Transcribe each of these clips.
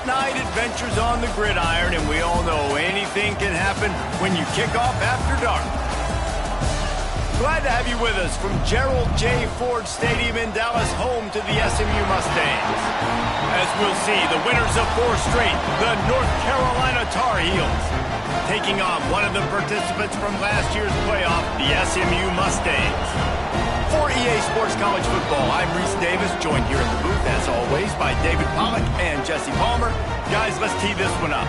late-night adventures on the gridiron, and we all know anything can happen when you kick off after dark. Glad to have you with us from Gerald J. Ford Stadium in Dallas, home to the SMU Mustangs. As we'll see, the winners of 4 straight, the North Carolina Tar Heels, taking on one of the participants from last year's playoff, the SMU Mustangs. For EA Sports College Football, I'm Reese Davis, joined here in the booth, as always, by David Pollack and Jesse Palmer. Guys, let's tee this one up.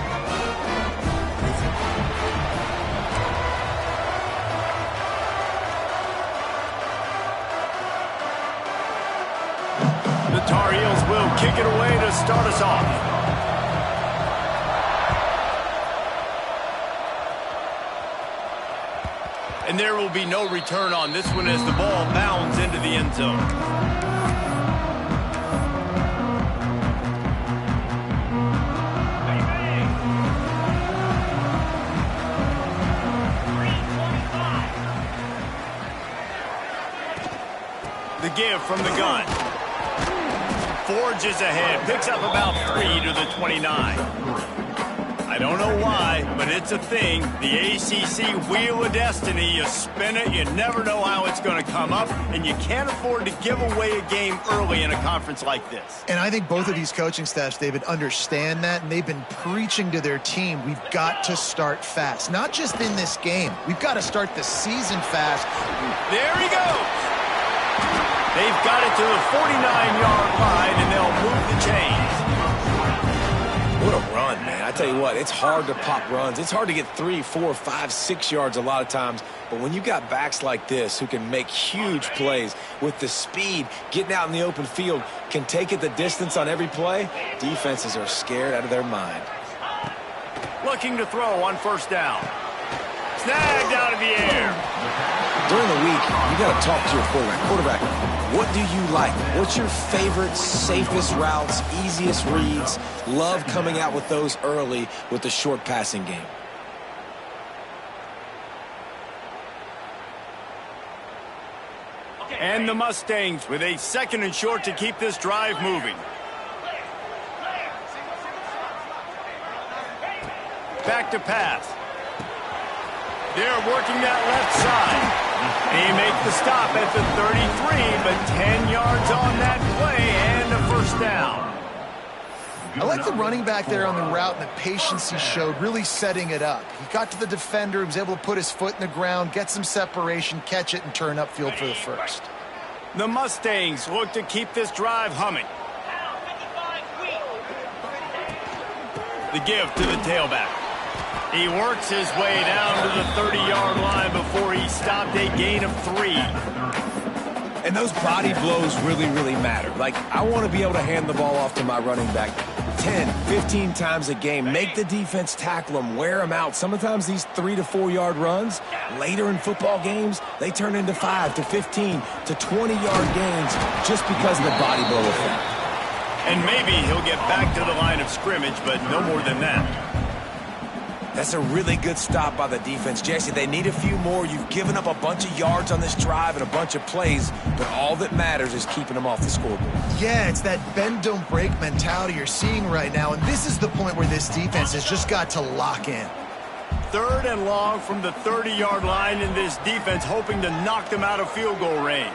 The Tar Heels will kick it away to start us off. And there will be no return on this one as the ball bounds into the end zone. The give from the gun. Forges ahead, picks up about 3 to the 29. I don't know why, but it's a thing. The ACC Wheel of Destiny, you spin it, you never know how it's going to come up, and you can't afford to give away a game early in a conference like this. And I think both of these coaching staffs, David, understand that, and they've been preaching to their team, we've got to start fast. Not just in this game. We've got to start the season fast. There he goes. They've got it to the 49-yard line, and they'll move the chains. What a run, man. I tell you what, it's hard to pop runs. It's hard to get 3, 4, 5, 6 yards a lot of times. But when you got backs like this who can make huge plays with the speed, getting out in the open field, can take it the distance on every play, defenses are scared out of their mind. Looking to throw on first down. Snagged out of the air. During the week, you got to talk to your quarterback. What do you like? What's your favorite, safest routes, easiest reads? Love coming out with those early with the short passing game. And the Mustangs with a 2nd and short to keep this drive moving. Back to pass. They're working that left side. They make the stop at the 33, but 10 yards on that play and a first down. I like the running back there on the route and the patience he showed, really setting it up. He got to the defender, he was able to put his foot in the ground, get some separation, catch it, and turn upfield for the first. The Mustangs look to keep this drive humming. The give to the tailback. He works his way down to the 30-yard line before he stopped a gain of 3. And those body blows really, really matter. Like, I want to be able to hand the ball off to my running back 10, 15 times a game. Make the defense tackle them, wear them out. Sometimes these 3 to 4 yard runs, later in football games, they turn into 5 to 15 to 20-yard gains just because of the body blow effect. And maybe he'll get back to the line of scrimmage, but no more than that. That's a really good stop by the defense. Jesse, they need a few more. You've given up a bunch of yards on this drive and a bunch of plays, but all that matters is keeping them off the scoreboard. Yeah, it's that bend, don't break mentality you're seeing right now, and this is the point where this defense has just got to lock in. 3rd and long from the 30-yard line, and this defense hoping to knock them out of field goal range.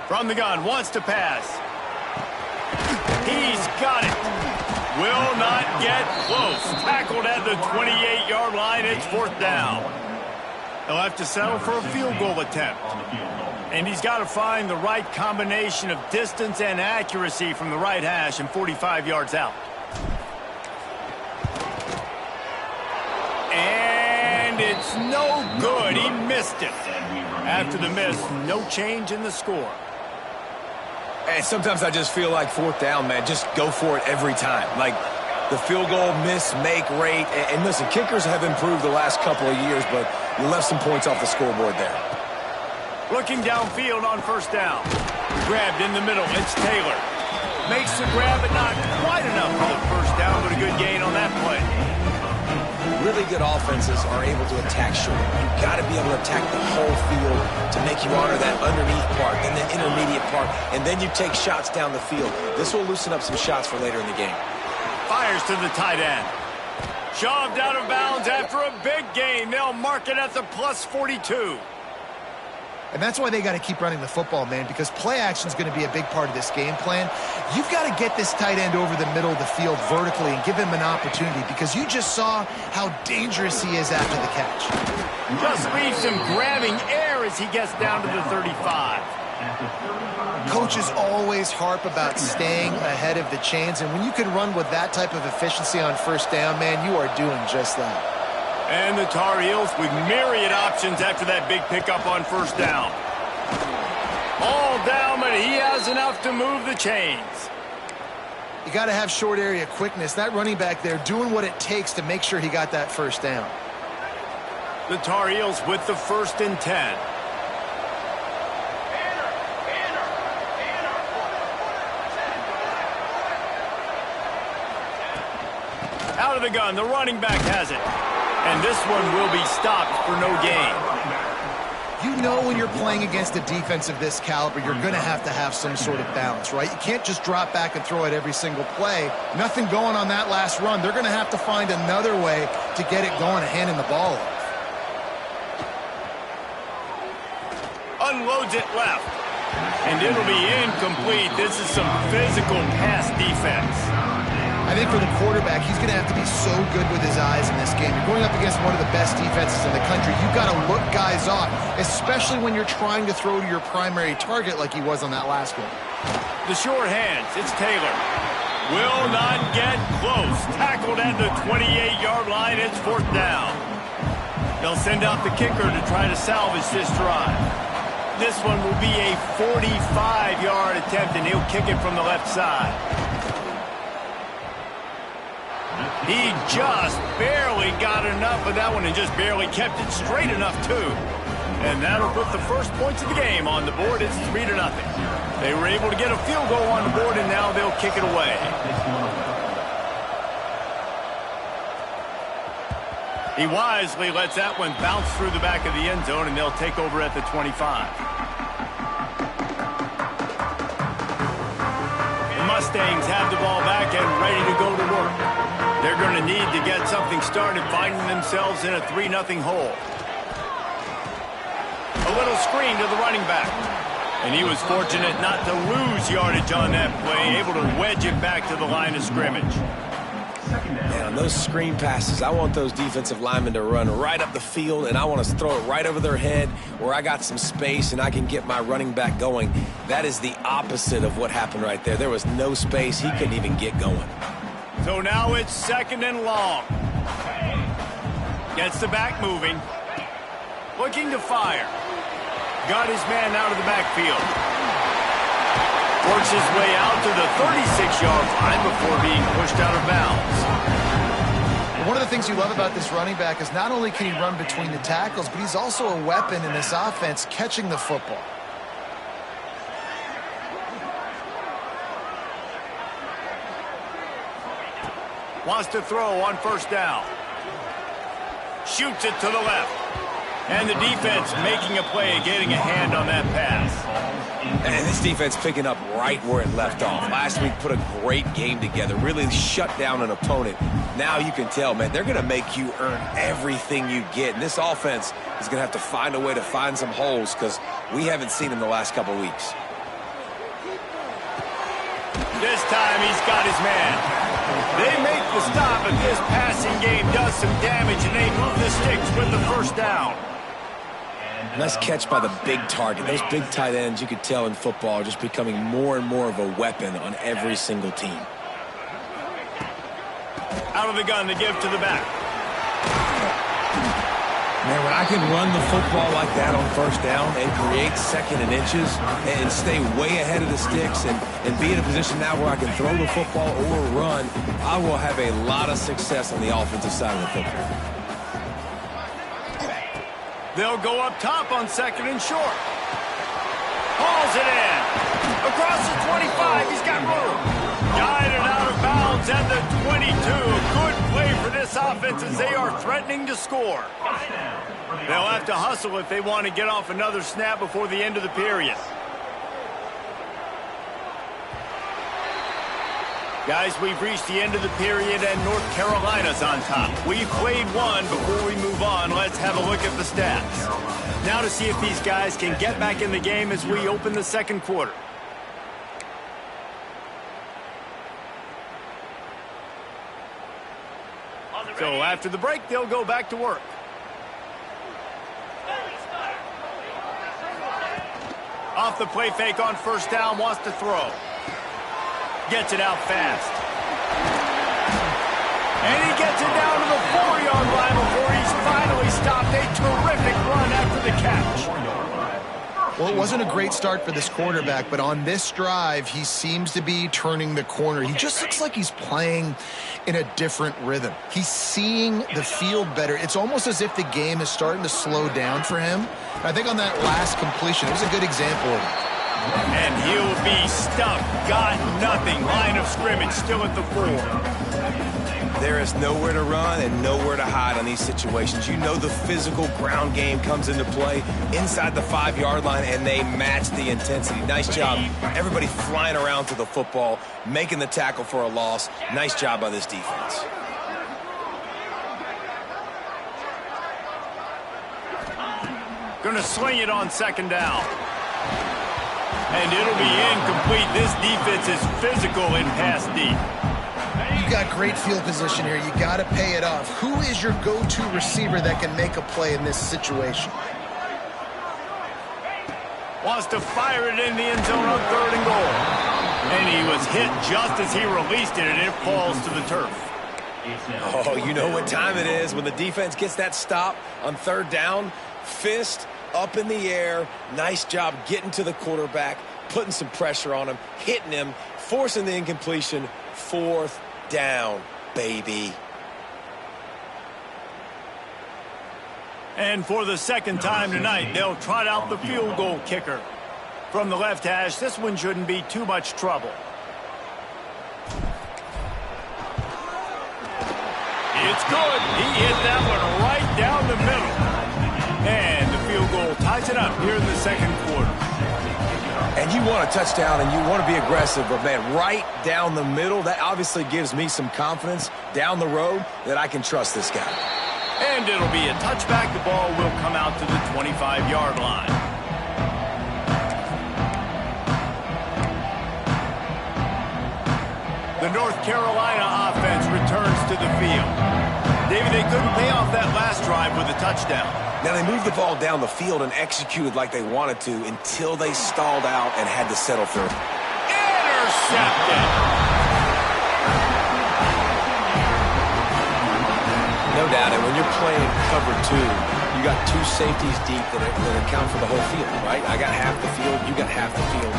From the gun, wants to pass. He's got it. Will not get close. Tackled at the 28-yard line. It's 4th down. He'll have to settle for a field goal attempt. And he's got to find the right combination of distance and accuracy from the right hash and 45 yards out. And it's no good. He missed it. After the miss, no change in the score. And sometimes I just feel like 4th down, man, just go for it every time. Like the field goal miss, make rate. And listen, kickers have improved the last couple of years, but you left some points off the scoreboard there. Looking downfield on first down. Grabbed in the middle. It's Taylor. Makes the grab, but not quite enough for the first down, but a good gain on that play. Really good offenses are able to attack short. You've got to be able to attack the whole field to make you honor that underneath part, then the intermediate part, and then you take shots down the field. This will loosen up some shots for later in the game. Fires to the tight end. Shoved out of bounds after a big gain. They'll mark it at the plus 42. And that's why they got to keep running the football, man, because play action is going to be a big part of this game plan. You've got to get this tight end over the middle of the field vertically and give him an opportunity, because you just saw how dangerous he is after the catch. Just leaves him grabbing air as he gets down to the 35. Coaches always harp about staying ahead of the chains, and when you can run with that type of efficiency on first down, man, you are doing just that. And the Tar Heels with myriad options after that big pickup on first down. All down, but he has enough to move the chains. You got to have short area quickness. That running back there doing what it takes to make sure he got that first down. The Tar Heels with the 1st and 10. Out of the gun, the running back has it. And this one will be stopped for no gain. You know when you're playing against a defense of this caliber, you're going to have some sort of balance, right? You can't just drop back and throw it every single play. Nothing going on that last run. They're going to have to find another way to get it going and handing the ball off. Unloads it left. And it'll be incomplete. This is some physical pass defense. I think for the quarterback, he's going to have to be so good with his eyes in this game. You're going up against one of the best defenses in the country. You've got to look guys off, especially when you're trying to throw to your primary target like he was on that last one. The short hands, it's Taylor. Will not get close. Tackled at the 28-yard line. It's 4th down. They'll send out the kicker to try to salvage this drive. This one will be a 45-yard attempt, and he'll kick it from the left side. He just barely got enough of that one and just barely kept it straight enough, too. And that'll put the first points of the game on the board. It's 3-0. They were able to get a field goal on the board, and now they'll kick it away. He wisely lets that one bounce through the back of the end zone, and they'll take over at the 25. The Mustangs have the ball back and ready to go to work. They're going to need to get something started, finding themselves in a 3-0 hole. A little screen to the running back. And he was fortunate not to lose yardage on that play, able to wedge it back to the line of scrimmage. Man, on those screen passes, I want those defensive linemen to run right up the field, and I want to throw it right over their head where I got some space and I can get my running back going. That is the opposite of what happened right there. There was no space. He couldn't even get going. So now it's 2nd and long. Gets the back moving. Looking to fire. Got his man out of the backfield. Works his way out to the 36-yard line before being pushed out of bounds. One of the things you love about this running back is not only can he run between the tackles, but he's also a weapon in this offense catching the football. Wants to throw on first down. Shoots it to the left. And the defense making a play, getting a hand on that pass. And this defense picking up right where it left off. Last week put a great game together, really shut down an opponent. Now you can tell, man, they're going to make you earn everything you get. And this offense is going to have to find a way to find some holes because we haven't seen them the last couple weeks. This time he's got his man. They make the stop, but this passing game does some damage, and they move the sticks with the first down. Nice catch by the big target. Those big tight ends, you could tell in football, are just becoming more and more of a weapon on every single team. Out of the gun, the give to the back. Man, when I can run the football like that on first down and create 2nd and inches and stay way ahead of the sticks and be in a position now where I can throw the football or run, I will have a lot of success on the offensive side of the football. They'll go up top on 2nd and short. Hauls it in. Across the 25, he's got room. Guided out of bounds at the 22. A good play for this this offense as they are threatening to score. They'll have to hustle if they want to get off another snap before the end of the period. Guys, we've reached the end of the period and North Carolina's on top. We've played one. Before we move on, let's have a look at the stats. Now to see if these guys can get back in the game as we open the second quarter. So after the break, they'll go back to work. Off the play fake on first down, wants to throw. Gets it out fast. And he gets it down to the 4-yard line before he's finally stopped. A terrific run after the catch. Well, it wasn't a great start for this quarterback, but on this drive, he seems to be turning the corner. He just looks like he's playing in a different rhythm. He's seeing the field better. It's almost as if the game is starting to slow down for him. I think on that last completion, it was a good example of it. And he'll be stuck. Got nothing. Line of scrimmage still at the 4. There is nowhere to run and nowhere to hide on these situations. You know the physical ground game comes into play inside the 5-yard line, and they match the intensity. Nice job. Everybody flying around to the football, making the tackle for a loss. Nice job by this defense. Gonna sling it on second down. And it'll be incomplete. This defense is physical in pass deep. You got great field position here. You got to pay it off. Who is your go-to receiver that can make a play in this situation? Wants to fire it in the end zone on 3rd and goal. And he was hit just as he released it, and it falls to the turf. Oh, you know what time it is when the defense gets that stop on 3rd down. Fist up in the air. Nice job getting to the quarterback, putting some pressure on him, hitting him, forcing the incompletion. 4th down, baby. And for the second time tonight, they'll trot out the field goal kicker. From the left hash, this one shouldn't be too much trouble. It's good. He hit that one right down the middle. And the field goal ties it up here in the second quarter. And you want a touchdown and you want to be aggressive, but man, right down the middle, that obviously gives me some confidence down the road that I can trust this guy. And it'll be a touchback. The ball will come out to the 25-yard line. The North Carolina offense returns to the field. David, they couldn't pay off that last drive with a touchdown. Now, they moved the ball down the field and executed like they wanted to until they stalled out and had to settle for it. Intercepted. No doubt, and when you're playing cover 2, you got 2 safeties deep that account for the whole field, right? I got half the field, you got half the field.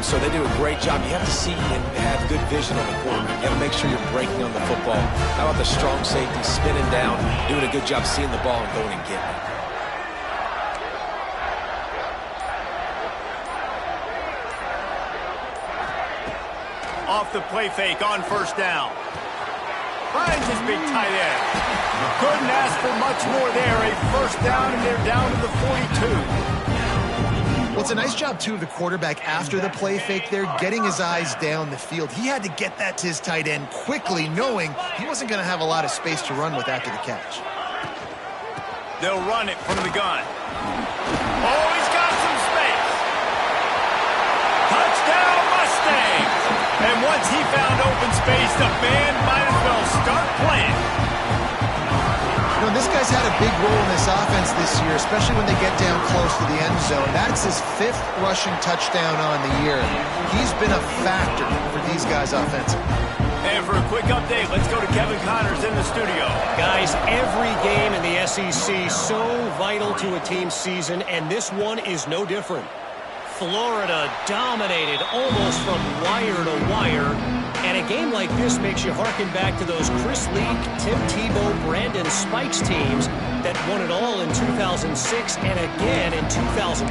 So they do a great job. You have to see and have good vision on the quarterback. You have to make sure you're breaking on the football. How about the strong safety spinning down, doing a good job seeing the ball and going and getting it. Off the play fake on first down. Finds his big tight end. Couldn't ask for much more there. A first down, and they're down to the 42. Well, it's a nice job, too, of the quarterback after the play fake there, getting his eyes down the field. He had to get that to his tight end quickly, knowing he wasn't going to have a lot of space to run with after the catch. They'll run it from the gun. Oh, he's got some space. Touchdown, Mustangs. And once he found open space, the band might as well start playing. You know, this guy's had a big role in this offense this year, especially when they get down close to the end zone. That's his 5th rushing touchdown on the year. He's been a factor for these guys offensively. And for a quick update, let's go to Kevin Connors in the studio. Guys, every game in the SEC so vital to a team's season, and this one is no different. Florida dominated almost from wire to wire. And a game like this makes you harken back to those Chris Leak, Tim Tebow, Brandon Spikes teams that won it all in 2006 and again in 2008.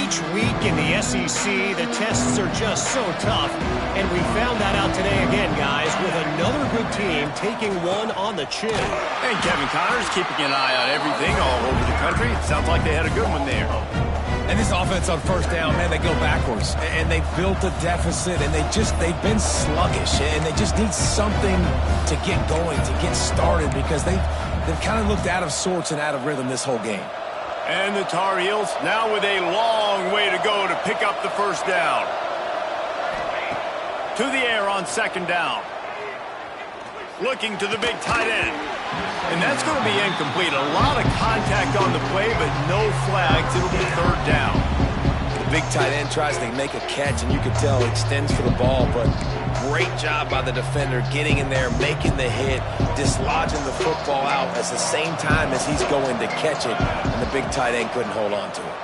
Each Each week in the SEC, the tests are just so tough, and we found that out today again, guys, with another good team taking one on the chin. And Kevin Connors keeping an eye on everything all over the country. Sounds like they had a good one there. And this offense on first down, man, they go backwards. And they built a deficit, and they've been sluggish. And they just need something to get going, to get started, because they've kind of looked out of sorts and out of rhythm this whole game. And the Tar Heels now with a long way to go to pick up the first down. To the air on second down. Looking to the big tight end. And that's going to be incomplete. A lot of contact on the play, but no flags. It'll be third down. The big tight end tries to make a catch, and you can tell extends for the ball, but great job by the defender getting in there, making the hit, dislodging the football out at the same time as he's going to catch it, and the big tight end couldn't hold on to it.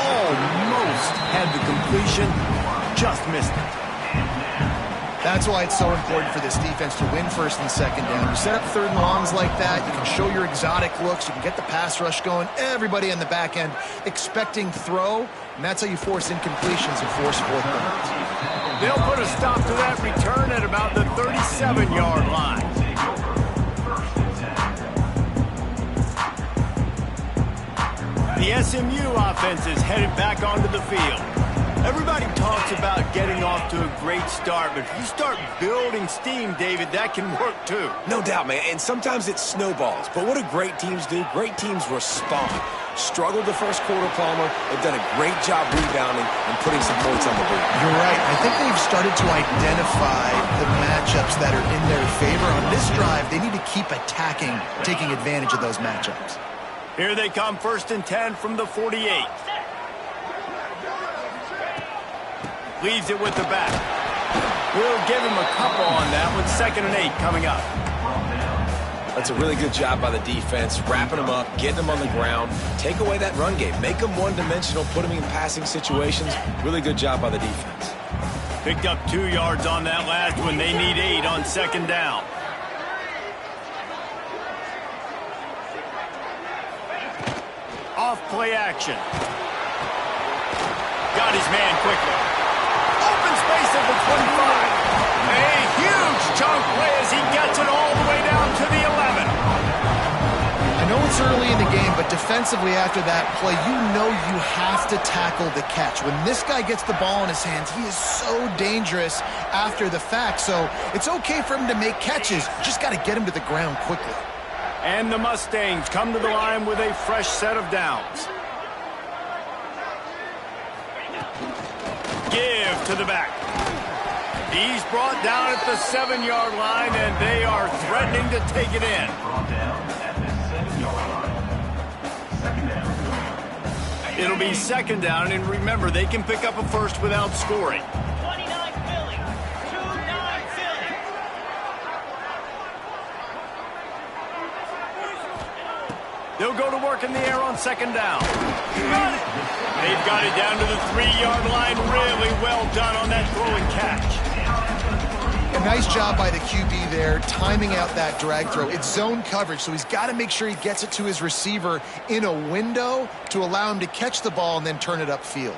Almost had the completion, just missed it. That's why it's so important for this defense to win first and second down. You set up third and longs like that, you can show your exotic looks, you can get the pass rush going, everybody on the back end expecting throw, and that's how you force incompletions and force fourth downs. They'll put a stop to that return at about the 37-yard line. The SMU offense is headed back onto the field. Everybody talks about getting off to a great start, but if you start building steam, David, that can work too. No doubt, man, and sometimes it snowballs. But what do great teams do? Great teams respond. Struggled the first quarter, Palmer. They've done a great job rebounding and putting some points on the board. You're right. I think they've started to identify the matchups that are in their favor. On this drive, they need to keep attacking, taking advantage of those matchups. Here they come, 1st and 10 from the 48. Leaves it with the back. We'll give him a couple on that one. 2nd and 8 coming up. That's a really good job by the defense, wrapping them up, getting them on the ground, take away that run game, make them one-dimensional, put them in passing situations. Really good job by the defense. Picked up 2 yards on that last one. They need 8 on 2nd down. Off play action. Got his man quickly. Open space at the 25. A huge chunk play as he gets it all the way down to the 11. I know it's early in the game, but defensively after that play, you know you have to tackle the catch. When this guy gets the ball in his hands, he is so dangerous after the fact. So it's okay for him to make catches. You just got to get him to the ground quickly. And the Mustangs come to the line with a fresh set of downs. Give to the back. He's brought down at the 7-yard line, and they are threatening to take it in. It'll be 2nd down, and remember, they can pick up a first without scoring. They'll go to work in the air on 2nd down. They've got it down to the 3-yard line. Really well done on that throw and catch. A nice job by the QB there, timing out that drag throw. It's zone coverage, so he's got to make sure he gets it to his receiver in a window to allow him to catch the ball and then turn it upfield.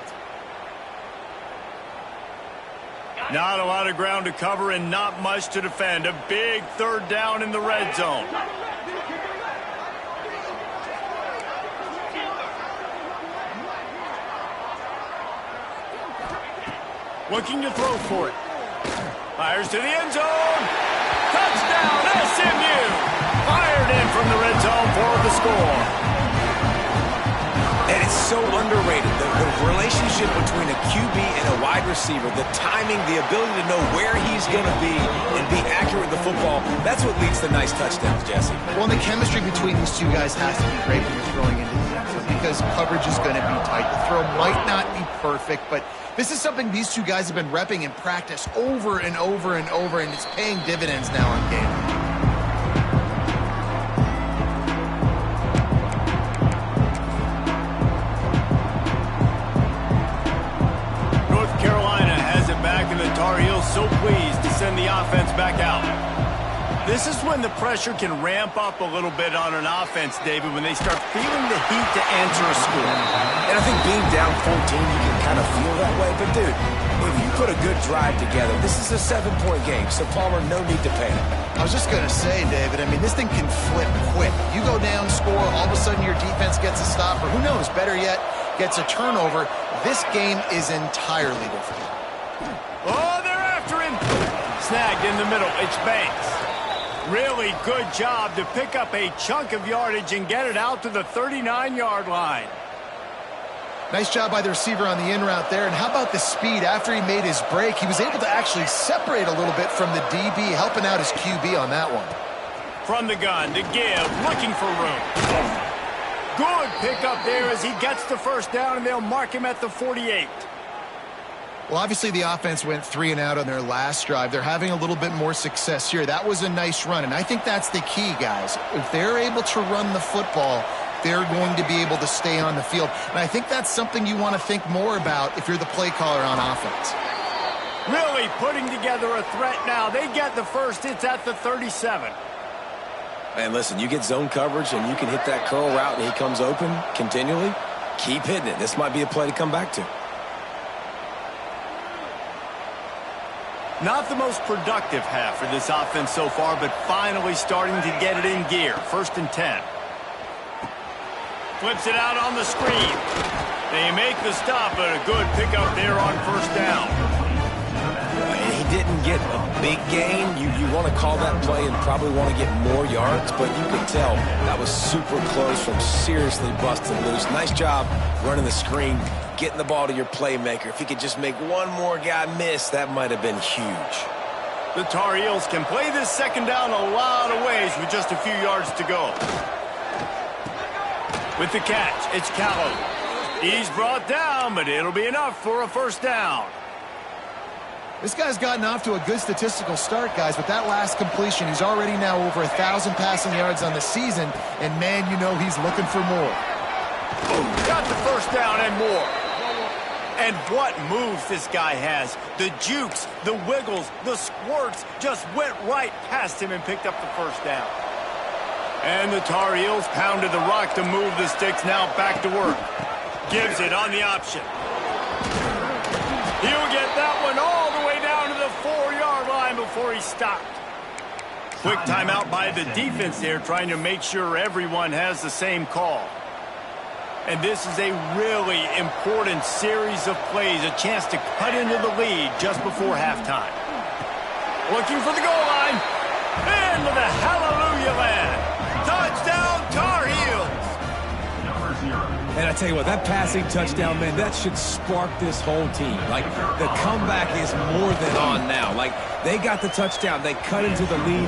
Not a lot of ground to cover and not much to defend. A big 3rd down in the red zone. Looking to throw for it. Fires to the end zone. Touchdown, SMU. Fired in from the red zone for the score. And it's so underrated. The relationship between a QB and a wide receiver, the timing, the ability to know where he's going to be and be accurate with the football, that's what leads to nice touchdowns, Jesse. Well, and the chemistry between these two guys has to be great when you're throwing into the end zone because coverage is going to be tight. The throw might not be perfect, but this is something these two guys have been repping in practice over and over and over, and it's paying dividends now on game. North Carolina has it back, and the Tar Heels so pleased to send the offense back out. This is when the pressure can ramp up a little bit on an offense, David, when they start feeling the heat to answer a score. And I think being down 14, you can kind of feel that way. But, dude, if you put a good drive together, this is a 7-point game, so, Palmer, no need to panic. I was just going to say, David, I mean, this thing can flip quick. You go down, score, all of a sudden your defense gets a stop, or who knows, better yet, gets a turnover. This game is entirely different. Oh, they're after him. Snagged in the middle. It's Banks. Really good job to pick up a chunk of yardage and get it out to the 39-yard line. Nice job by the receiver on the in route there. And how about the speed after he made his break? He was able to actually separate a little bit from the DB, helping out his QB on that one. From the gun to give, looking for room. Good pickup there as he gets the first down, and they'll mark him at the 48. Well, obviously the offense went 3 and out on their last drive. They're having a little bit more success here. That was a nice run, and I think that's the key, guys. If they're able to run the football, they're going to be able to stay on the field. And I think that's something you want to think more about if you're the play caller on offense. Really putting together a threat now. They get the first. It's at the 37. And listen, you get zone coverage and you can hit that curl route and he comes open continually. Keep hitting it. This might be a play to come back to. Not the most productive half for this offense so far, but finally starting to get it in gear. 1st and 10. Flips it out on the screen. They make the stop, but a good pickup there on 1st down. And he didn't get a big gain. You want to call that play and probably want to get more yards, but you can tell that was super close from seriously busting loose. Nice job running the screen, getting the ball to your playmaker. If he could just make one more guy miss, that might have been huge. The Tar Heels can play this 2nd down a lot of ways with just a few yards to go. With the catch, it's Callow. He's brought down, but it'll be enough for a 1st down. This guy's gotten off to a good statistical start, guys. With that last completion, he's already now over 1,000 passing yards on the season, and, man, you know he's looking for more. Got the 1st down and more. And what moves this guy has. The jukes, the wiggles, the squirts just went right past him and picked up the 1st down. And the Tar Heels pounded the rock to move the sticks. Now back to work. Gives it on the option. He'll get that one all the way down to the 4-yard line before he stopped. Quick timeout by the defense there, trying to make sure everyone has the same call. And this is a really important series of plays, a chance to cut into the lead just before halftime. Looking for the goal line. Into the hallelujah land. Touchdown, Tar Heels. And I tell you what, that passing touchdown, man, that should spark this whole team. Like, the comeback is more than on now. Like, they got the touchdown. They cut into the lead.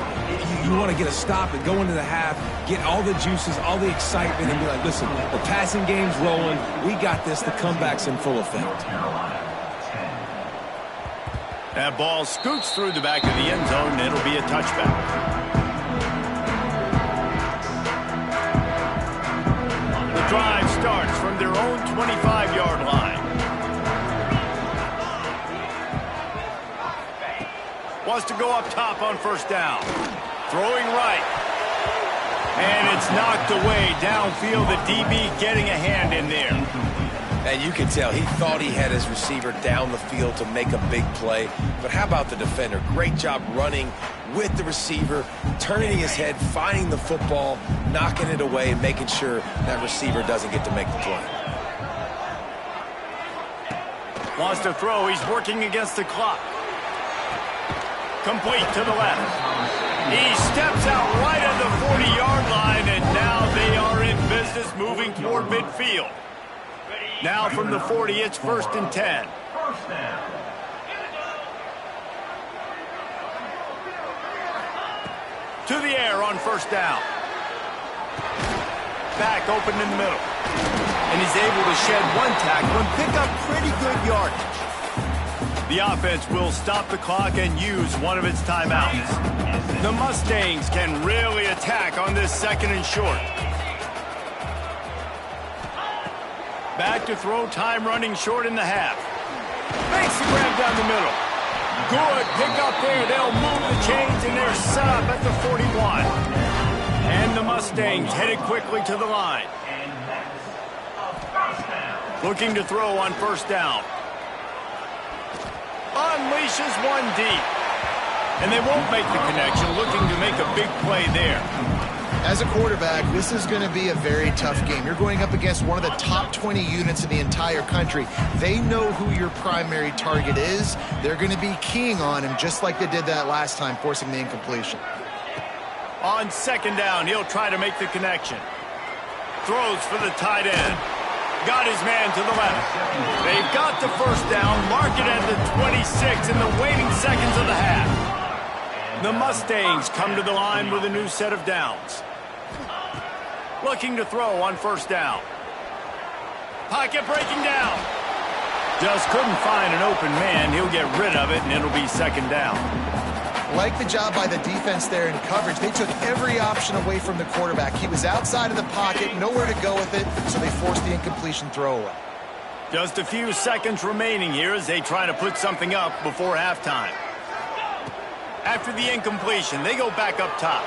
You want to get a stop and go into the half, get all the juices, all the excitement, and be like, listen, the passing game's rolling. We got this. The comeback's in full effect. That ball scoots through the back of the end zone, and it'll be a touchback. The drive starts from their own 25-yard line. Wants to go up top on 1st down. Throwing right. And it's knocked away downfield. The DB getting a hand in there. And you can tell he thought he had his receiver down the field to make a big play. But how about the defender? Great job running with the receiver, turning his head, finding the football, knocking it away, and making sure that receiver doesn't get to make the play. Wants to throw. He's working against the clock. Complete to the left. He steps out right at the 40-yard line, and now they are in business moving toward midfield. Now from the 40, it's 1st and 10. To the air on 1st down. Back open in the middle. And he's able to shed one tackle and pick up pretty good yardage. The offense will stop the clock and use one of its timeouts. The Mustangs can really attack on this 2nd and short. Back to throw, time running short in the half. Makes the grab down the middle. Good pick up there. They'll move the chains, and they're set up at the 41. And the Mustangs headed quickly to the line. Looking to throw on first down. Unleashes one deep. And they won't make the connection, looking to make a big play there. As a quarterback, this is going to be a very tough game. You're going up against one of the top 20 units in the entire country. They know who your primary target is. They're going to be keying on him just like they did that last time, forcing the incompletion. On second down, he'll try to make the connection. Throws for the tight end. Got his man to the left. They've got the first down. Mark it at the 26 in the waning seconds of the half. The Mustangs come to the line with a new set of downs. Looking to throw on first down. Pocket breaking down. Just couldn't find an open man. He'll get rid of it, and it'll be second down. Like the job by the defense there in coverage. They took every option away from the quarterback. He was outside of the pocket, nowhere to go with it, so they forced the incompletion throwaway. Just a few seconds remaining here as they try to put something up before halftime. After the incompletion, they go back up top.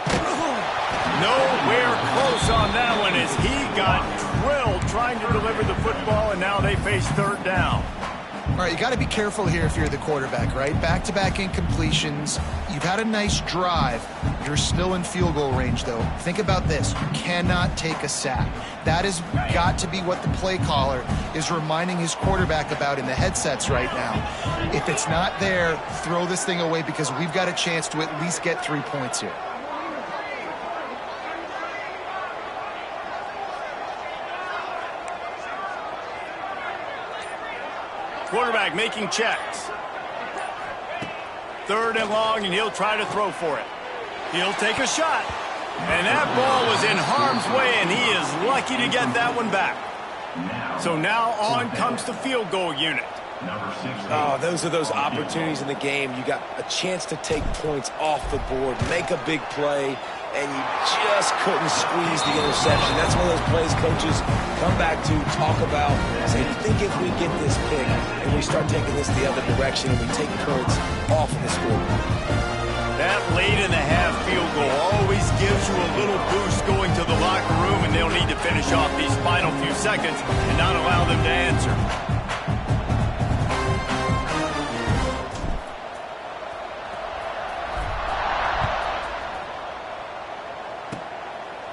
Nowhere close on that one as he got drilled trying to deliver the football, and now they face third down. All right, you got to be careful here if you're the quarterback, right? Back-to-back incompletions. You've had a nice drive. You're still in field goal range, though. Think about this. You cannot take a sack. That has got to be what the play caller is reminding his quarterback about in the headsets right now. If it's not there, throw this thing away because we've got a chance to at least get 3 points here. Quarterback making checks. Third and long, and he'll try to throw for it. He'll take a shot. And that ball was in harm's way, and he is lucky to get that one back. So now on comes the field goal unit. Oh, those are those opportunities in the game. You got a chance to take points off the board, make a big play, and you just couldn't squeeze the interception. That's one of those plays coaches come back to, talk about, say, you think if we get this pick and we start taking this the other direction and we take points off of the scoreboard. That late in the half field goal always gives you a little boost going to the locker room, and they'll need to finish off these final few seconds and not allow them to answer.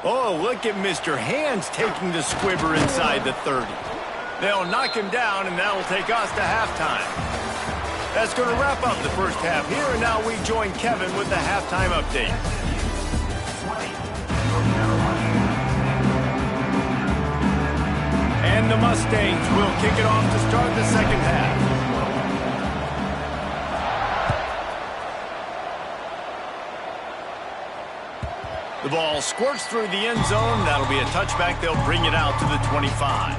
Oh, look at Mr. Hands taking the squibber inside the 30. They'll knock him down, and that'll take us to halftime. That's going to wrap up the first half here, and now we join Kevin with the halftime update. And the Mustangs will kick it off to start the second half. The ball squirts through the end zone. That'll be a touchback. They'll bring it out to the 25.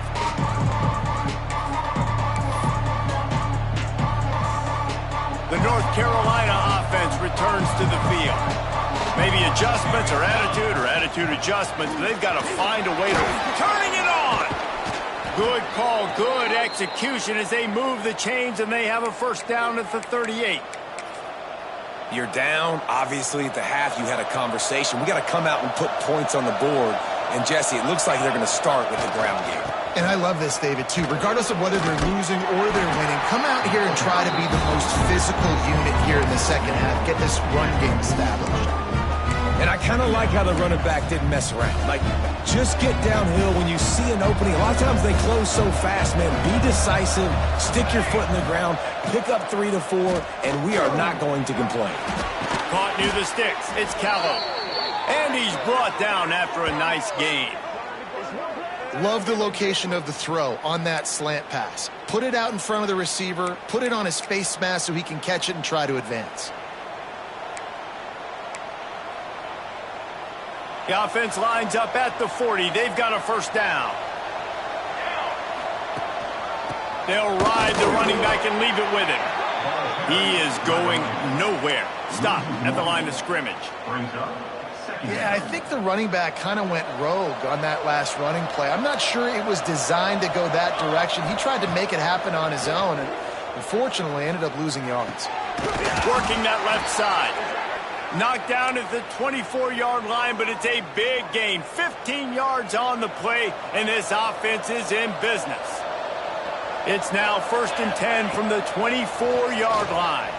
The North Carolina offense returns to the field. Maybe adjustments or attitude adjustments, but they've got to find a way to turning it on. Good call, good execution as they move the chains, and they have a first down at the 38. You're down. Obviously, at the half, you had a conversation. We got to come out and put points on the board. And, Jesse, it looks like they're going to start with the ground game. And I love this, David, too. Regardless of whether they're losing or they're winning, come out here and try to be the most physical unit here in the second half. Get this run game established. And I kind of like how the running back didn't mess around. Like, just get downhill when you see an opening. A lot of times they close so fast, man. Be decisive, stick your foot in the ground, pick up 3 to 4, and we are not going to complain. Caught near the sticks. It's Callow. And he's brought down after a nice gain. Love the location of the throw on that slant pass. Put it out in front of the receiver, put it on his face mask so he can catch it and try to advance. The offense lines up at the 40. They've got a first down. They'll ride the running back and leave it with him. He is going nowhere. Stop at the line of scrimmage. Yeah, I think the running back kind of went rogue on that last running play. I'm not sure it was designed to go that direction. He tried to make it happen on his own, and unfortunately ended up losing yards. Working that left side. Knocked down at the 24-yard line, but it's a big gain. 15 yards on the play, and this offense is in business. It's now 1st and 10 from the 24-yard line.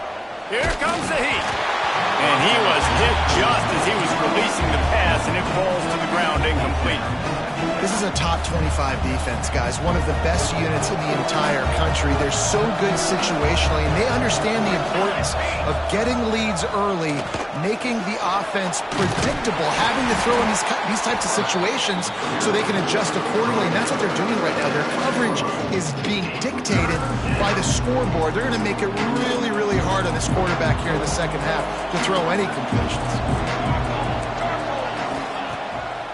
Here comes the heat. And he was hit just as he was releasing the pass, and it falls to the ground incomplete. This is a top 25 defense, guys. One of the best units in the entire country. They're so good situationally, and they understand the importance of getting leads early, making the offense predictable, having to throw in these types of situations so they can adjust accordingly. And that's what they're doing right now. Their coverage is being dictated by the scoreboard. They're going to make it really, really hard on this quarterback here in the second half to throw any completions.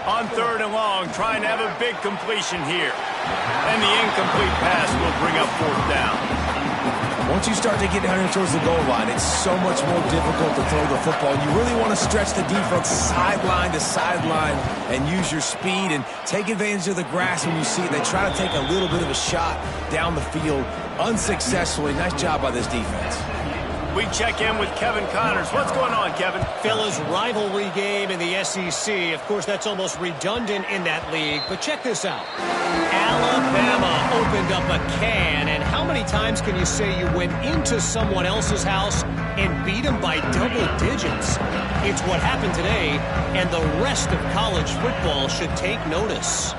On 3rd and long, trying to have a big completion here. And the incomplete pass will bring up 4th down. Once you start to get down here towards the goal line, it's so much more difficult to throw the football. You really want to stretch the defense sideline to sideline and use your speed and take advantage of the grass when you see it. They try to take a little bit of a shot down the field unsuccessfully. Nice job by this defense. We check in with Kevin Connors. What's going on, Kevin? Fellas, rivalry game in the SEC. Of course, that's almost redundant in that league. But check this out. Alabama opened up a can, and how many times can you say you went into someone else's house and beat them by double digits? It's what happened today, and the rest of college football should take notice.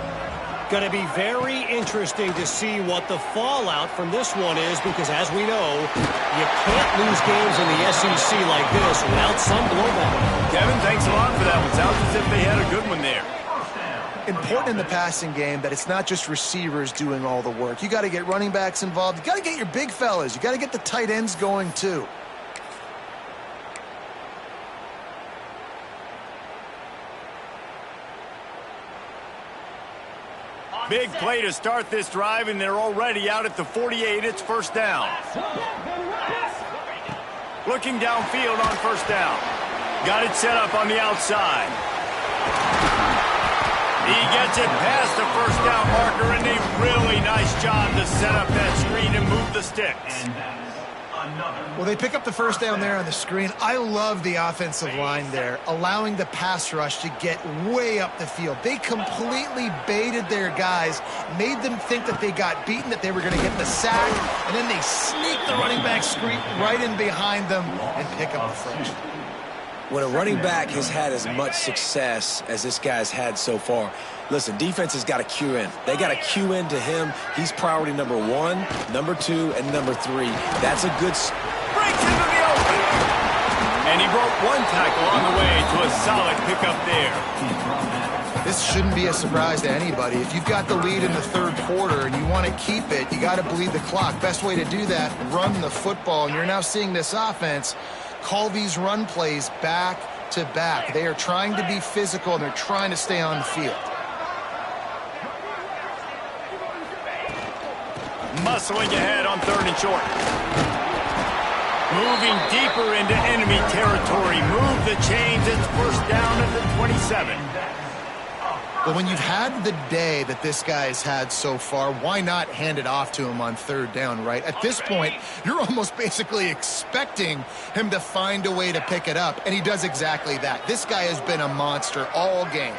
Going to be very interesting to see what the fallout from this one is, because as we know, you can't lose games in the SEC like this without some blowback. Kevin, thanks a lot for that one. Sounds as if they had a good one there. Important in the passing game that it's not just receivers doing all the work. You got to get running backs involved. You got to get your big fellas. You got to get the tight ends going too. Big play to start this drive, and they're already out at the 48. It's 1st down. Looking downfield on 1st down. Got it set up on the outside. He gets it past the 1st down marker, and a really nice job to set up that screen and move the sticks. Well, they pick up the 1st down there on the screen. I love the offensive line there, allowing the pass rush to get way up the field. They completely baited their guys, made them think that they got beaten, that they were going to get the sack, and then they sneak the running back screen right in behind them and pick up the 1st. When a running back has had as much success as this guy's had so far, listen, defense has got to cue in. They got to cue in to him. He's priority number 1, number 2, and number 3. That's a good... Breaks into the open. And he broke one tackle on the way to a solid pickup there. This shouldn't be a surprise to anybody. If you've got the lead in the 3rd quarter and you want to keep it, you got to bleed the clock. Best way to do that, run the football. And you're now seeing this offense call these run plays back to back. They are trying to be physical, and they're trying to stay on the field. Muscling ahead on 3rd and short. Moving deeper into enemy territory. Move the chains. It's 1st down at the 27. But when you've had the day that this guy's had so far, why not hand it off to him on 3rd down, right? At this point, you're almost basically expecting him to find a way to pick it up, and he does exactly that. This guy has been a monster all game.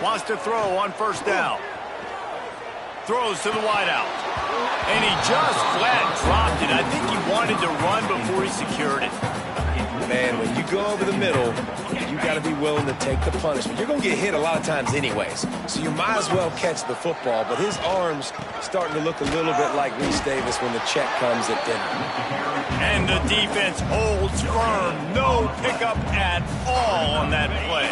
Wants to throw on 1st down. Throws to the wideout. And he just flat dropped it. I think he wanted to run before he secured it. Man, when you go over the middle, you got to be willing to take the punishment. You're going to get hit a lot of times anyways, so you might as well catch the football. But his arms starting to look a little bit like Reese Davis when the check comes at dinner. And the defense holds firm. No pickup at all on that play.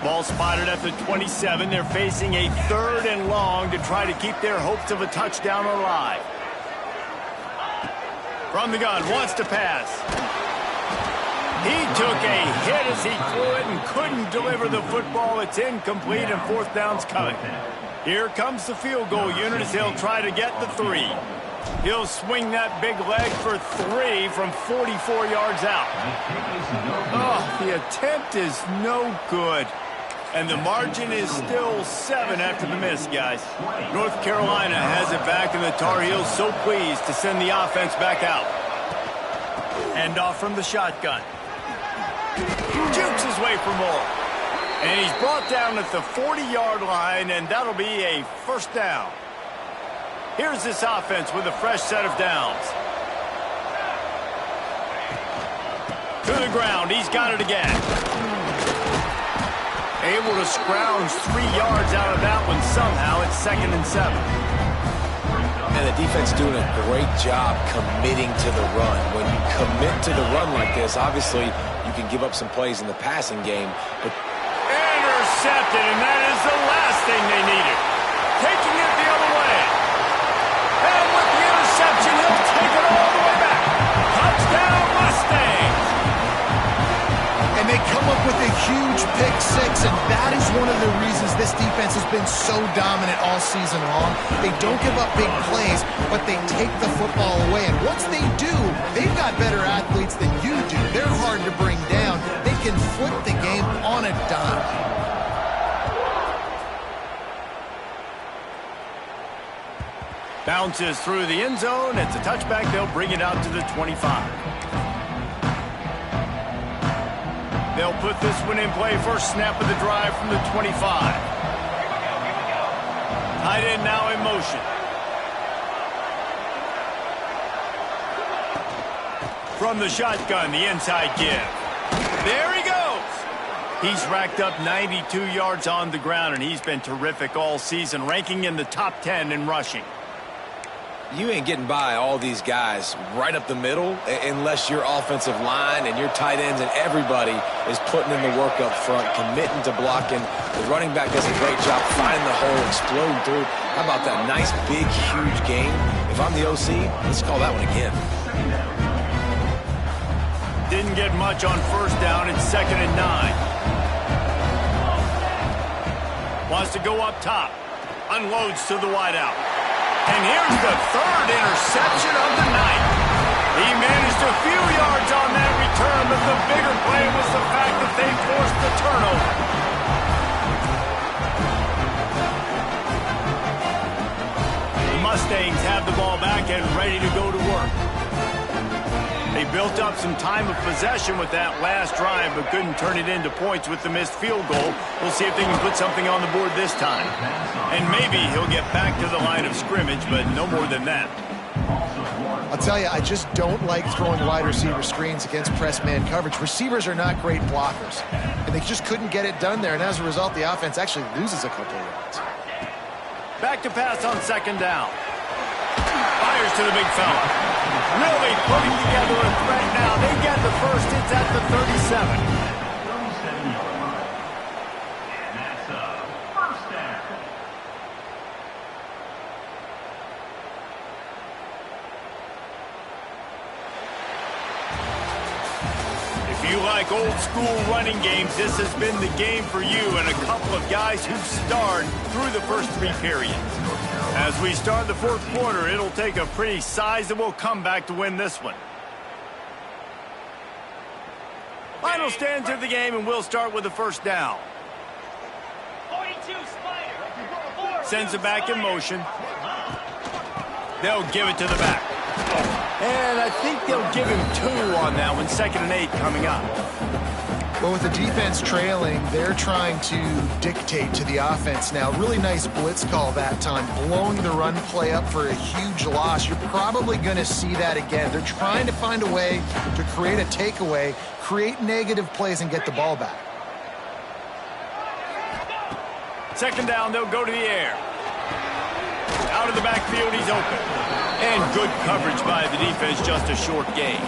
Ball spotted at the 27. They're facing a 3rd and long to try to keep their hopes of a touchdown alive. From the gun, wants to pass. He took a hit as he threw it and couldn't deliver the football. It's incomplete, and 4th down's coming. Here comes the field goal unit as he'll try to get the 3. He'll swing that big leg for 3 from 44 yards out. Oh, the attempt is no good. And the margin is still 7 after the miss, guys. North Carolina has it back, and the Tar Heels so pleased to send the offense back out. Hand off from the shotgun. Jukes his way for more. And he's brought down at the 40-yard line, and that'll be a first down. Here's this offense with a fresh set of downs. To the ground, he's got it again. Able to scrounge 3 yards out of that one somehow. It's 2nd and 7. And the defense doing a great job committing to the run. When you commit to the run like this, obviously you can give up some plays in the passing game. But intercepted, and that is the last thing they needed. Taking it the other way. And with the interception, he'll take it all the way back. Touchdown, Mustangs! And they come up with a huge pick six, and that is one of the reasons this defense has been so dominant all season long. They don't give up big plays, but they take the football away. And once they do, they've got better athletes than you do. They're hard to bring down. They can flip the game on a dime. Bounces through the end zone. It's a touchback. They'll bring it out to the 25. They'll put this one in play. First snap of the drive from the 25. Tight end now in motion. From the shotgun, the inside give. There he goes. He's racked up 92 yards on the ground, and he's been terrific all season, ranking in the top 10 in rushing. you ain't getting by all these guys right up the middle unless your offensive line and your tight ends and everybody is putting in the work up front, committing to blocking. The running back does a great job finding the hole, exploding through. How about that nice, big, huge game? If I'm the OC, let's call that one again. Didn't get much on first down. It's 2nd and 9. Wants to go up top. Unloads to the wideout. And here's the third interception of the night. He managed a few yards on that return, but the bigger play was the fact that they forced the turnover. The Mustangs have the ball back and ready to go to work. They built up some time of possession with that last drive, but couldn't turn it into points with the missed field goal. We'll see if they can put something on the board this time. And maybe he'll get back to the line of scrimmage, but no more than that. I'll tell you, I just don't like throwing wide receiver screens against press man coverage. Receivers are not great blockers, and they just couldn't get it done there. And as a result, the offense actually loses a couple of yards. Back to pass on 2nd down. Fires to the big fella. Really putting together a threat now. They get the first. It's at the 37. And that's a first down. If you like old school running games, this has been the game for you and a couple of guys who've starred through the first 3 periods. As we start the 4th quarter, it'll take a pretty sizable comeback to win this one. Final stands of the game, and we'll start with the first down. 42 Spider. Sends it back in motion. They'll give it to the back. And I think they'll give him 2 on that one. 2nd and 8 coming up. Well, with the defense trailing, they're trying to dictate to the offense now. Really nice blitz call that time, blowing the run play up for a huge loss. You're probably going to see that again. They're trying to find a way to create a takeaway, create negative plays, and get the ball back. 2nd down, they'll go to the air. Out of the backfield, he's open. And good coverage by the defense, just a short gain.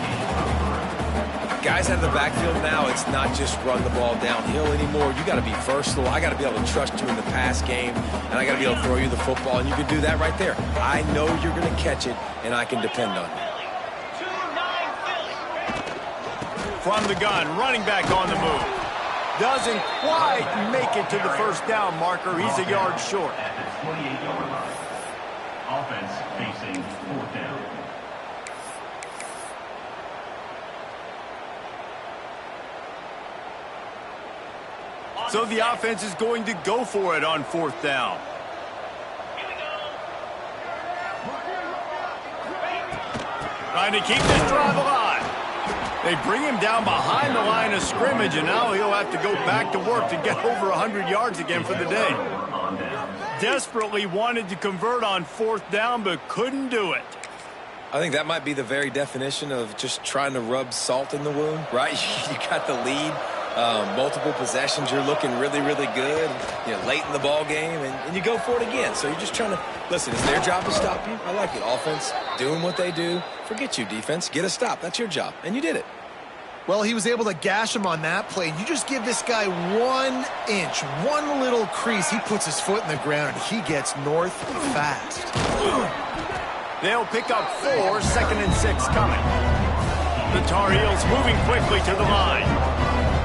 Guys out of the backfield now, it's not just run the ball downhill anymore. You got to be versatile. I got to be able to trust you in the pass game, and I got to be able to throw you the football, and you can do that right there. I know you're going to catch it, and I can depend on you. From the gun, running back on the move. Doesn't quite make it to the first down marker. He's a yard short. At the 28-yard line. Offense facing 4th down. So the offense is going to go for it on 4th down. Trying to keep this drive alive. They bring him down behind the line of scrimmage, and now he'll have to go back to work to get over 100 yards again for the day. Desperately wanted to convert on 4th down, but couldn't do it. I think that might be the very definition of just trying to rub salt in the wound, right? You got the lead, multiple possessions, you're looking really, really good, late in the ball game, and you go for it again. So you're just trying to, listen, it's their job to stop you. I like it. Offense doing what they do. Forget you, defense. Get a stop. That's your job, and you did it. Well, he was able to gash him on that play. You just give this guy 1 inch, one little crease. He puts his foot in the ground, and he gets north fast. They'll pick up 4, 2nd and 6 coming. The Tar Heels moving quickly to the line.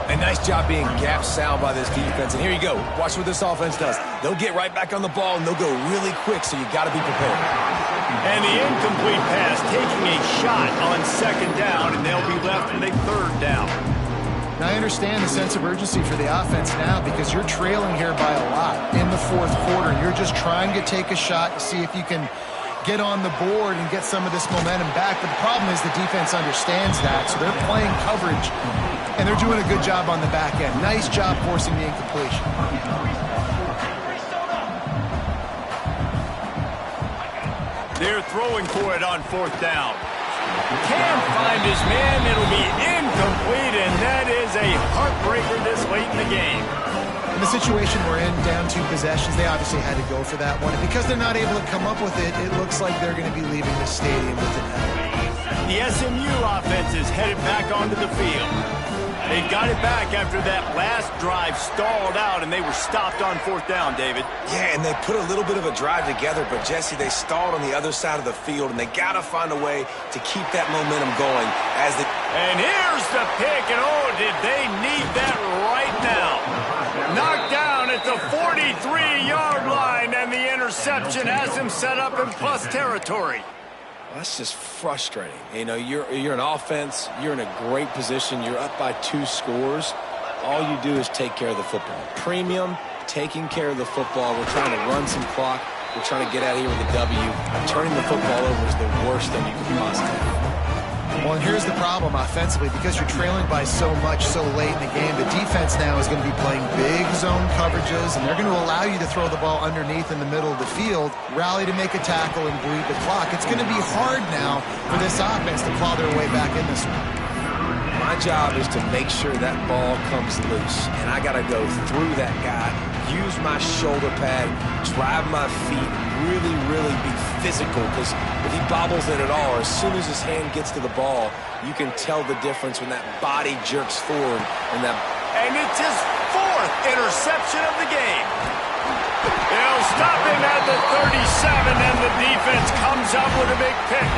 A nice job being gap sound by this defense. And here you go. Watch what this offense does. They'll get right back on the ball, and they'll go really quick, so you got to be prepared. And the incomplete pass taking a shot on 2nd down, and they'll be left with a 3rd down. Now, I understand the sense of urgency for the offense now because you're trailing here by a lot in the 4th quarter. You're just trying to take a shot to see if you can get on the board and get some of this momentum back. But the problem is the defense understands that, so they're playing coverage, and they're doing a good job on the back end. Nice job forcing the incompletion. They're throwing for it on 4th down. Can't find his man. It'll be incomplete, and that is a heartbreaker this late in the game. In the situation we're in, down 2 possessions, they obviously had to go for that one. And because they're not able to come up with it, it looks like they're going to be leaving the stadium with an L. The SMU offense is headed back onto the field. They got it back after that last drive stalled out, and they were stopped on 4th down, David. Yeah, and they put a little bit of a drive together, but, Jesse, they stalled on the other side of the field, and they got to find a way to keep that momentum going as they... And here's the pick, and oh, did they need that right now. Knocked down at the 43-yard line, and the interception has him set up in plus territory. That's just frustrating. You're an offense. You're in a great position. You're up by 2 scores. All you do is take care of the football. Premium, taking care of the football. We're trying to run some clock. We're trying to get out of here with a W. Turning the football over is the worst thing you can possibly do. Well, and here's the problem offensively. Because you're trailing by so much so late in the game, the defense now is going to be playing big zone coverages, and they're going to allow you to throw the ball underneath in the middle of the field, rally to make a tackle, and bleed the clock. It's going to be hard now for this offense to claw their way back in this one. My job is to make sure that ball comes loose, and I got to go through that guy, use my shoulder pad, drive my feet, really, really be physical, because if he bobbles it at all, or as soon as his hand gets to the ball, you can tell the difference when that body jerks forward. And it's his 4th interception of the game. They'll stop him at the 37, and the defense comes up with a big pick.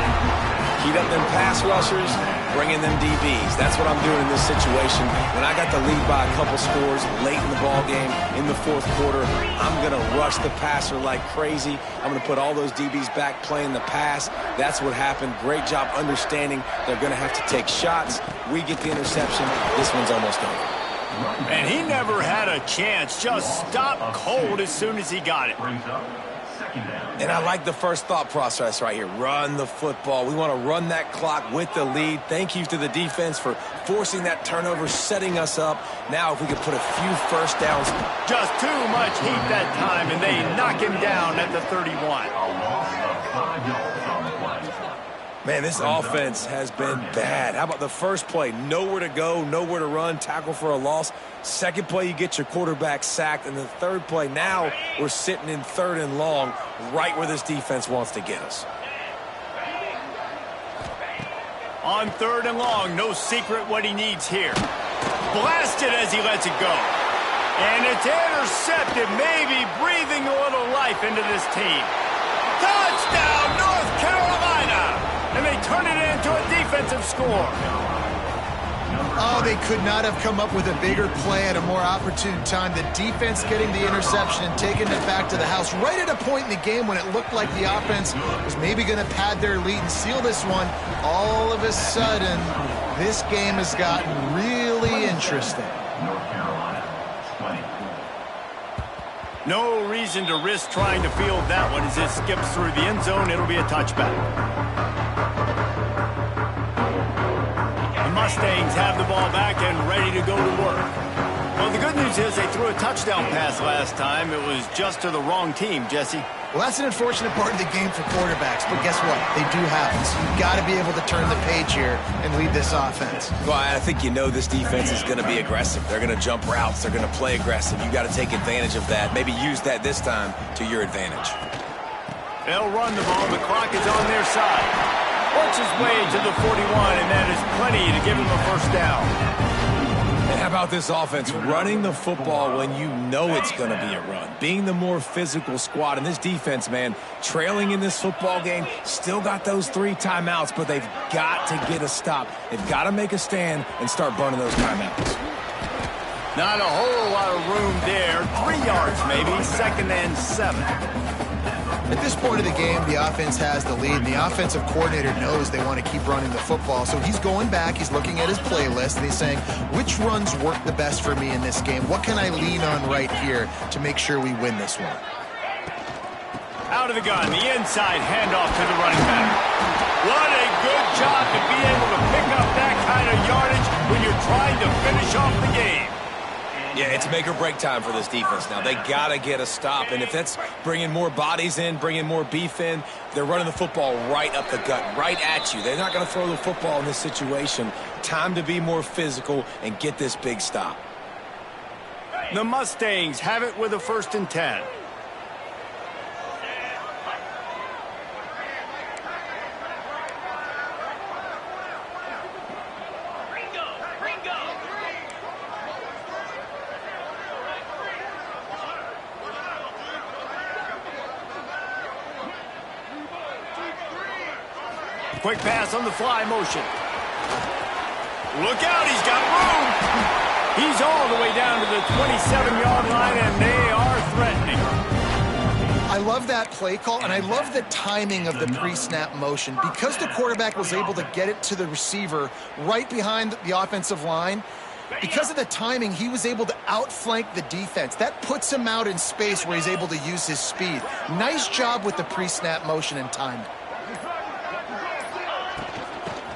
Heat up them pass rushers, bring in them DBs. That's what I'm doing in this situation. When I got the lead by a couple scores late in the ball game, in the 4th quarter, I'm going to rush the passer like crazy. I'm going to put all those DBs back playing the pass. That's what happened. Great job understanding they're going to have to take shots. We get the interception. This one's almost over. And he never had a chance. Just stopped cold as soon as he got it. And I like the first thought process right here. Run the football. We want to run that clock with the lead. Thank you to the defense for forcing that turnover, setting us up. Now if we could put a few first downs. Just too much heat that time, and they knock him down at the 31. A loss of 5 yards on the play. Man, this offense has been bad. How about the first play? Nowhere to go, nowhere to run, tackle for a loss. Second play, you get your quarterback sacked. And the third play, now we're sitting in 3rd and long, right where this defense wants to get us. On 3rd and long, no secret what he needs here. Blasted as he lets it go. And it's intercepted, maybe breathing a little life into this team. Touchdown, North Carolina! And they turn it into a defensive score. Oh, they could not have come up with a bigger play at a more opportune time. The defense getting the interception and taking it back to the house right at a point in the game when it looked like the offense was maybe going to pad their lead and seal this one. All of a sudden, this game has gotten really interesting. North Carolina, 20. No reason to risk trying to field that one as it skips through the end zone. It'll be a touchback. The Mustangs have the ball back and ready to go to work. Well, the good news is they threw a touchdown pass last time. It was just to the wrong team, Jesse. Well, that's an unfortunate part of the game for quarterbacks, but guess what? They do happen. So you've got to be able to turn the page here and lead this offense. Well, I think you know this defense is going to be aggressive. They're going to jump routes. They're going to play aggressive. You got to take advantage of that. Maybe use that this time to your advantage. They'll run the ball. The clock is on their side. Works his way to the 41, and that is plenty to give him a first down. And how about this offense running the football when you know it's going to be a run? Being the more physical squad. And this defense, man, trailing in this football game, still got those 3 timeouts, but they've got to get a stop. They've got to make a stand and start burning those timeouts. Not a whole lot of room there. 3 yards maybe, 2nd and 7. At this point of the game, the offense has the lead, and the offensive coordinator knows they want to keep running the football. So he's going back, he's looking at his playlist, and he's saying, which runs work the best for me in this game? What can I lean on right here to make sure we win this one? Out of the gun, the inside handoff to the running back. What a good job to be able to pick up that kind of yardage when you're trying to finish off the game. Yeah, it's make or break time for this defense now. They got to get a stop, and if that's bringing more bodies in, bringing more beef in, they're running the football right up the gut, right at you. They're not going to throw the football in this situation. Time to be more physical and get this big stop. The Mustangs have it with a 1st and 10. Quick pass on the fly motion. Look out, he's got room. He's all the way down to the 27-yard line, and they are threatening. I love that play call, and I love the timing of the pre-snap motion. Because the quarterback was able to get it to the receiver right behind the offensive line, because of the timing, he was able to outflank the defense. That puts him out in space where he's able to use his speed. Nice job with the pre-snap motion and timing.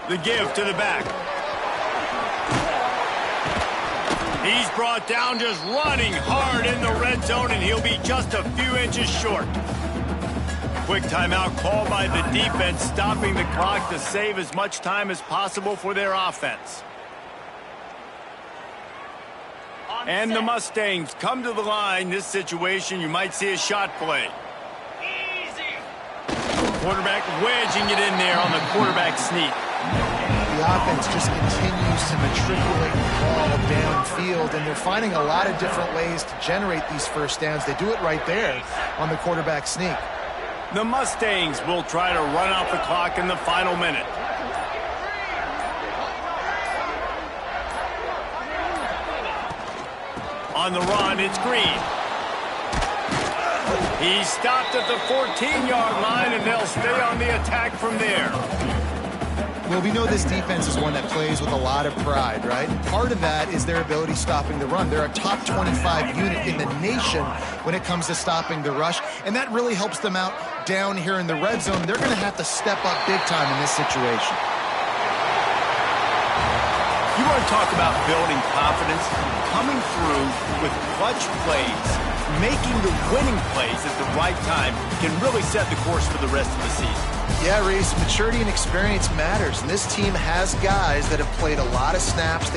The give to the back. He's brought down just running hard in the red zone, and he'll be just a few inches short. Quick timeout called by the defense, stopping the clock to save as much time as possible for their offense. And the Mustangs come to the line. This situation, you might see a shot play. Quarterback wedging it in there on the quarterback sneak. The offense just continues to matriculate the ball downfield, and they're finding a lot of different ways to generate these first downs. They do it right there on the quarterback sneak. The Mustangs will try to run out the clock in the final minute. On the run, it's Green. He's stopped at the 14-yard line, and they'll stay on the attack from there. Well, we know this defense is one that plays with a lot of pride, right? Part of that is their ability stopping the run. They're a top 25 unit in the nation when it comes to stopping the rush, and that really helps them out down here in the red zone. They're going to have to step up big time in this situation. You want to talk about building confidence? Coming through with clutch plays, making the winning plays at the right time can really set the course for the rest of the season. Yeah, Reese, maturity and experience matters, and this team has guys that have played a lot of snaps. They've